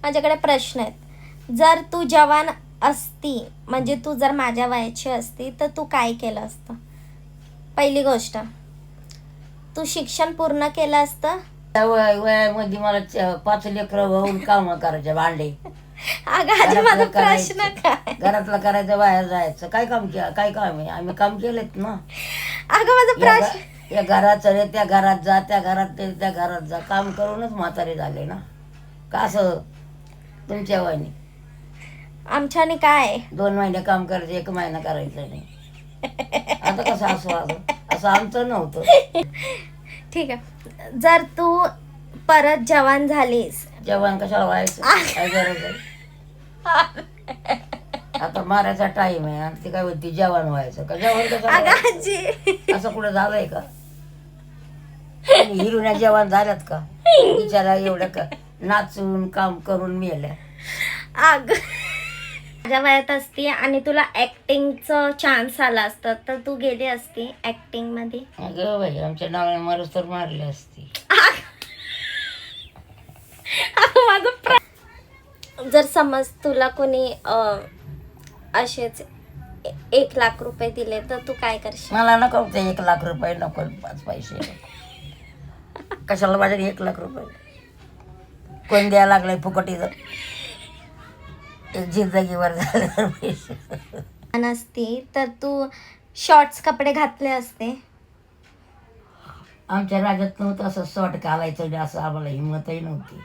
माझ्याकडे प्रश्न आहेत. जर तू जवान असती, म्हणजे तू जर माझ्या वयाची असती, तर तू काय केलं असतं? पहिली गोष्ट, तू शिक्षण पूर्ण केलं असतं? त्या वयामध्ये मला 5 लेकरं होऊन काम करायचे, भांडे अगं आधी माझा प्रश्न काय? घरातलं करायचं, बाहेर जायचं. काय काम केलं? काय काम आहे? आम्ही काम केलेत ना. अगं माझा प्रश्न, या घरात चले, त्या घरात जा, त्या घरात ते, त्या घरात जा, काम करूनच म्हातारे झाले ना. का असं तुमच्या वयाने आमच्याने काय? 2 महिने काम करायचं, 1 महिना करायचं नाही. आता कसं असं आमचं नव्हतं. ठीक आहे. जर तू परत जवान झालीस, जेवण कशाला व्हायचं? काय गरज आहे? आता मारायचा टाइम आहे आणि ते काय होती जेवण व्हायचं का? जेवण कशाला अगं व्हायचं? आजी, असं कुठं झालंय का? हिरुण्या जेवण झाल्यात का? बिचारा एवढं का नाचून काम करून मेल्या. अगं माझ्या वयात असती आणि तुला ऍक्टिंगचं चान्स आला असतं, तर तू गेली असती ऍक्टिंग मध्ये? अगं बाई, आमच्या नावाने मारूस तर मारली असती. जर समज तुला कोणी असेच 1,00,000 रुपये दिले, तर तू काय करशील? मला नको ते 1,00,000 रुपये, नको 5 पैसे. कशाला माझ्या 1,00,000 रुपये? कोण द्यायला लागलंय फुकटीचं? एक जिंदगीवर झालं पैसे. नसती तर तू शॉर्ट्स कपडे घातले असते? आमच्या राज्यात नव्हतं असं शॉर्ट घालायचं, असं आम्हाला हिंमतही नव्हती.